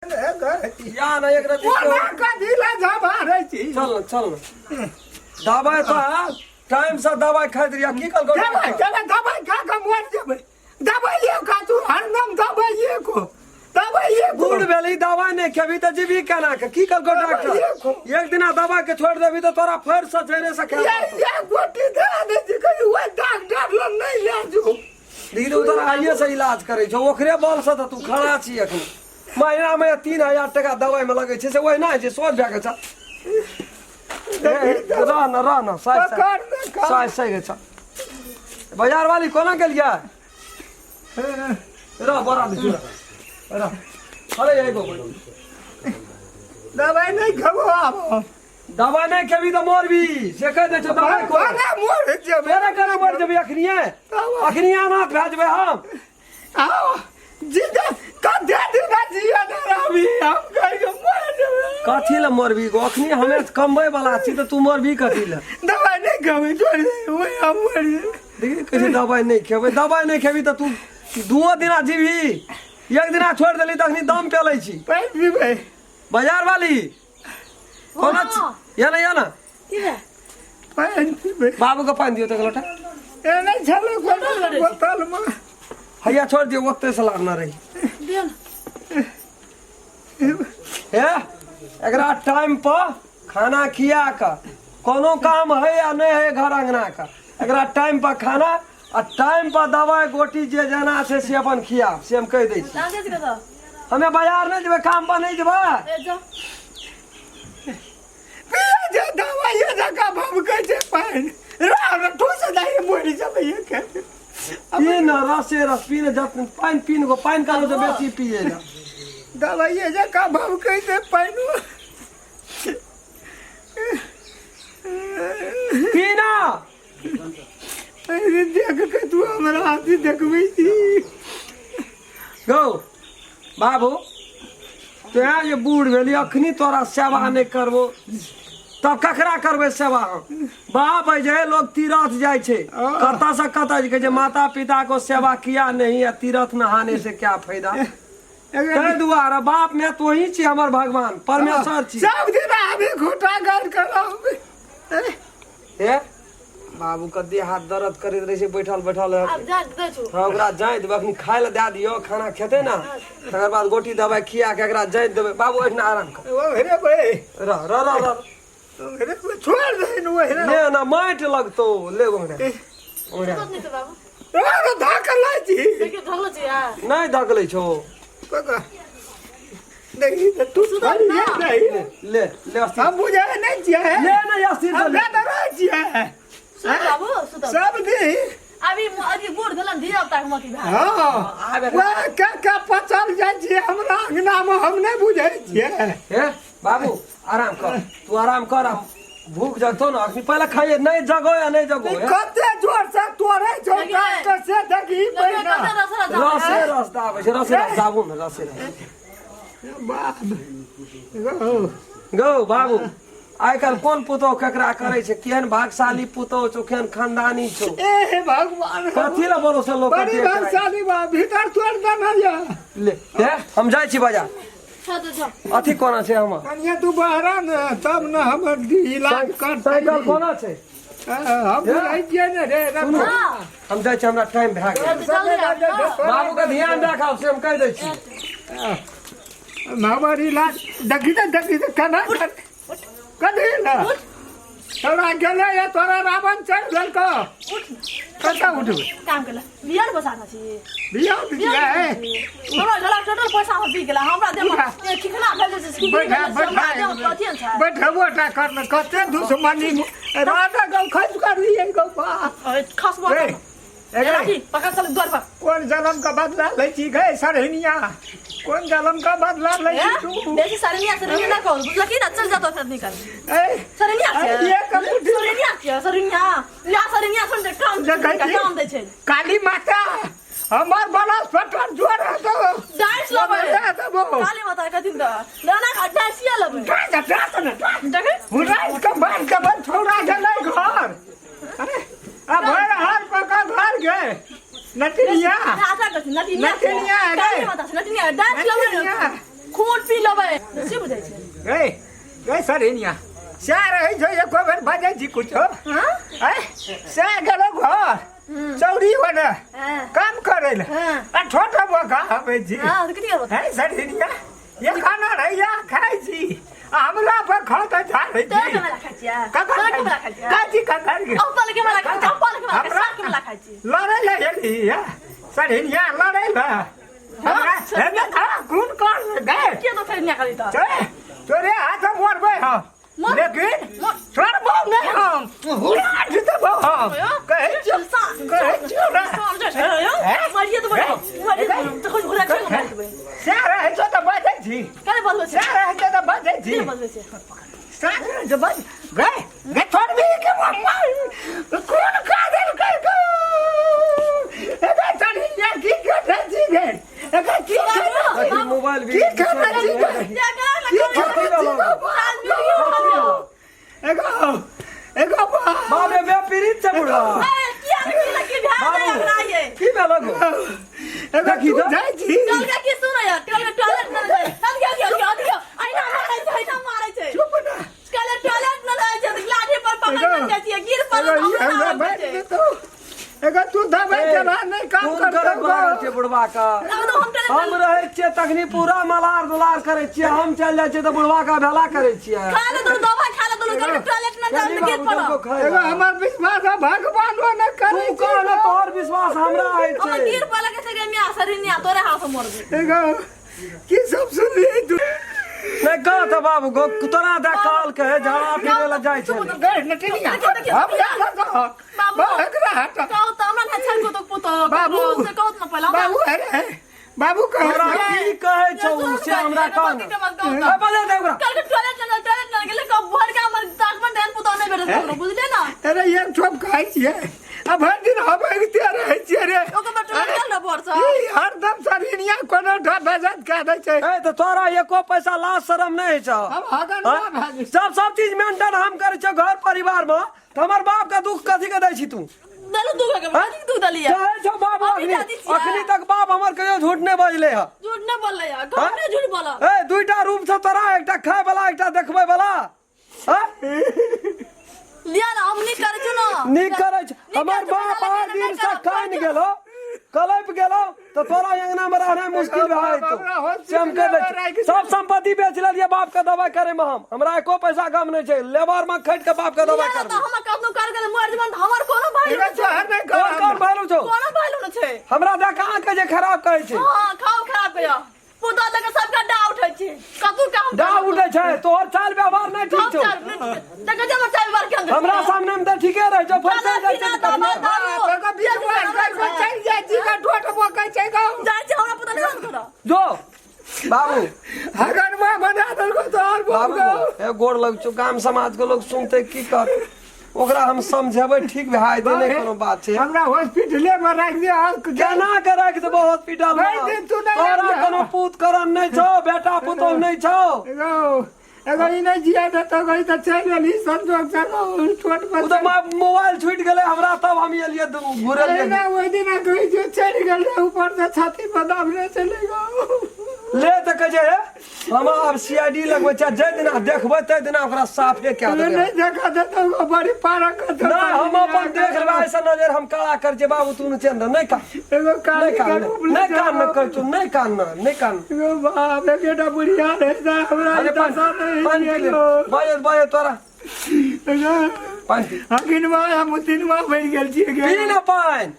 या ना एक रती चल चल दवाई तो टाइम से दवाई खाई दिया की कल दवाई खा के मर जेबै दवाई ये खा तू हरदम दवाई ये को दवाई ये बूढ़ भेली दवाई नहीं खेबी तो जीवी केना के की कल डॉक्टर एक दिन दवा के छोड़ देबी तो तोरा फेर से झरे से खा ये गोटी दे दे जी कहि वो डॉक्टर ल नहीं ले जो दीदी उधर आइए से इलाज करे छो ओकरे बल से तू खड़ा छी अखन महीना में 3000 टका दवाई में लगे छे से ओइ ना जे सोच भागे छ राना साइ के छ बाजार वाली कोना गेलिया रा बड़ा दिखा रा अरे यही गो दवाई नहीं खबो आब दवाई नहीं खेबी तो मरबी से कह दे छ दवाई को अरे मर जेबै मेरे करे मर जेबी अखनिया ना भेजबे हम आओ जिदा का दे देना जिया ना रवि हम कहि के मर जेबै कथी ले मरबी गो अखनी हमे कमबै वाला छी तो तू मरबी कथी ले दवाई नहीं खबै छोड़ दे ओए हम मर देखी कैसे दवाई नहीं खेबै दवाई नहीं खेबी तो तू दुओ दिना जीवी एक दिना छोड़ देली तखनी दम पेलै छी पानी पीबै बाजार वाली कोना या ना पानी पीबै बाबू को पानी दियो तो लोटा ए नहीं छले बोतल में हैया छोड़ दियो वक्त से लाना रही दियो हे एकरा टाइम पर खाना खिया का कोनो काम है या नहीं है घर अंगना का एकरा टाइम पर खाना और टाइम पर दवाई गोटी जे जाना से अपन खिया से हम कह दै छी लागे छै कतो हमें बाजार नहीं जेबै काम पर नहीं जेबै ए जो पिया जे दवाई ये जगह भम कह छै पानी राव ठोस दाई मोरी जबै ये के पीन रसे रस पीन जब पानी पीन को पानी का जो बेसी पिएगा दवाई ये जगह भम कह छै पानी पीना अरे देख के तू हमरा हाथी देखबै छी गो बाबू तो यहाँ ये बूढ़ भेली अखनी तोरा सेवा नहीं करबो तब ककरा करबे सेवा बाप है जे लोग तीरथ जाए छे कता से कता जे माता पिता को सेवा किया नहीं है तीरथ नहाने से क्या फायदा कह दुआरा बाप में तो ही छी हमर भगवान परमेश्वर छी सब दिन आबे घोटा गाल करब हे बाबू का देह हाथ दर्द करैत रहे छै बैठल बैठल अब जा दे छु हाँ ओकरा जाय देबै अखनी खाय ले दे दियो खाना खेते ना तकर बाद गोटी दवाई खिया के एकरा जाय देबै बाबू एठना आराम कर ओ हेरे बे रह रह रह रह हेरे छोड़ दे न हेरे ले ना माइट लगतो ले गोंगड़े तो नहीं तो बाबू अरे धाकल लाई छी देखियो धरलो छी आ नहीं धकलै छो कका नहीं तू सुधर सुधर ना। नहीं ले ले अस्थिर हम बुझे नहीं छिए ले ना अस्थिर हम ले ना रह छिए सुध बाबू सुध सब दी अभी अभी बूढ़ भेलन धिया तक मती भाई हां आबे वाह का पचल जाय छी हमरा अंगना में हम नहीं बुझे छिए हे बाबू आराम कर तू आराम कर भूख जगतो ना अखनी पहले खाइए नहीं जगो या नहीं जगो कते जोर से तोरे जोटा कैसे देखी पैना रसे रस दाबे छै रसे रस दाबू ना रसे रस बाप गो बाबू आइ काल कोन पुतौ केकरा करे छै केहन भागशाली पुतौ छौ केहन खानदानी छौ ए भगवान कथी ला बोलो से लोग बड़ी भागशाली बा भीतर तोड़ देना या ले हे हम जाय छी बाजार छ अथी कोना छै हम कन्या तू बहरा न तब न हमर इलाज कर साइकिल कोना छै हम बुझाइ छियै न रे हां हम जाय छी हमरा टाइम भए गेल बाबू का ध्यान राखब से हम कह दै छी हमर इलाज देखी त केना कथी न तोरा गेले या तोरा रावण चढ़ गेल को कता उठबै काम केला बियार बसाना छी बिया बिया है हमरा गला टोटल पैसा हम पी गेला हमरा दे ठिकाना भेल छै स्कूल बैठबो टा कर कते दुश्मनी राधा गौ खर्च कर लिए गौ खास बात है पका चल द्वार पर कौन जन्म का बदला ले छी गए सरहनिया कौन जन्म का बदला ले छी तू देखी सरनिया ना कहो बुझला की ना चल जा तो फिर निकल ए सरनिया ये कमुठी सरनिया या सरनिया सुन दे काम दे छै काली माता हमार बनास पटन जोर है तो डाइस लबे काली माता कथि द लाना का डाइसिया लबे देखे हुराई का बाल का बन छोड़ा गेलै घर अब हर पका घर गए नटिया आशा करती नटिया नटिया काली माता नटिया डाइस लबे घूट पी लेबै से बुझै छै गए सरिनिया से रहे छै एको बेर बाजै छी कुछो हां से गेलो घर चौरी बने काम करे ले आ छोटा बोका हवे जी हां कथि करबो है सरिनिया ये खाना रहिया खाइ छी हमरा पर खाता जा रही तो के मला खाइ छिया के मला खाइ छिया काजी का कर के अपन के मला खाइ छिया अपन के मला खाइ के मला खाइ छी लड़े ले गेली सरिनिया लड़े ले हमरा हेने खा गुण कर गए के तो फेर निकाली त तोरे हाथ मरबे हम लेकिन छोड़बो नहीं हम उड़ा देबो हम कहे चलसा कहे छोड़ा मारिए तो बड़ो मारिए तो कुछ घुरा के मार देबै सारा है तो बाजै छी काले बोलबे छै सारा है तो बाजै छी के बोलबे छै सारा जो बाज गए छोड़बी के मम्मा कौन कादर कर को एदा चढ़ी या की कर छी गे एका की कर मोबाइल भी की कर छी एगो बाबे बे पीरित से बुढ़ा की भेलो गो देखी तो जाई छी चुप ना एगो तू दबाई चला नहीं काम फोन करे बारल छे बुढ़वा का हम रहे छिए तखनी पूरा मलार दुलार करे छिए हम चल जाय छिए त बुढ़वा का भेला करे छिए एगो हमर विश्वास है भगवान न करे तू कह ना तोर विश्वास हमरा है छे एगो की सब सुन ली तू नहीं कह त बाबू गो तोरा दा काल के झाड़ा पीवे ला जाय छे गए नटिया हम जा बाबू एकरा हट बाबू अरे बाबू तोरा की कहे छौ से हमरा कान बजा दे ओकरा अरे ये सब खाई छिए अब हर दिन हम एकते रहे छिए रे हरदम सरिनिया कोनो बजत का दै छै ए त तोरा एको पैसा लाज शरम नहीं छ हम हगन ना भागी सब चीज मेंटेन हम करे छ घर परिवार में त हमर बाप का दुख कथि के दै छी तू चाहे छो बाप अखनी तक बाप हमर कहियो झूठ नहीं बजले है ए दुईटा रूप छ तोरा एकटा खाय वाला एकटा देखबै वाला नीक करे छ हमर बाप आ दिन से कान गेलो कलप गेलो तो तोरा अंगना में रहना मुश्किल भाई तो हम कर सब संपत्ति बेच लिया बाप का दवा करे में हमरा एको पैसा कम नहीं छै लेबर में खट के बाप का दवा कर कौन भालू छौ हमरा देख कहां के जे खराब कहै छै डाउ उठै छै तोहर चाल व्यवहार नहीं ठीक छौ हमरा सामने में त ठीके रह छौ फंसा जाइ छै जो बाबू हगन में बना दलको तोहर बाबू ए गोड़ लग छौ गाम समाज के लोग सुनते की कर ओकरा हम समझेबै ठीक भाई दे नहीं कोनो बात छै हमरा हॉस्पिटले में राख दे केना के राख देबो हॉस्पिटल में तोरा कोनो पूत करन नहीं छौ बेटा पुतौ नहीं छौ एगो ई नहीं जिया दे तो गई त चल गेली संजोग से छोट उ त मोबाइल छूट गेलै हमरा तब हम एलिए घुरल ना ओइ दिन गई जो चढ़ गेल ऊपर से छाती पर दाबले चले गो ले त कहे हम अब सीआईडी लगबै छै जे दिन देखबै तै दिन ओकरा साफे क्या देबै नहीं देखा दे तो बड़ी पारा कर दे नहीं हम अपन देख लेबै ऐसा नजर हम काला कर जे बाबू तू चंद नहीं का एगो काली का नहीं कान न कर तू नहीं कान एगो बाप रे बेटा बुढ़िया रे हमरा अरे बाय तोरा पानी हकिन में हम दिन में बैठ गेल छी पी ना पानी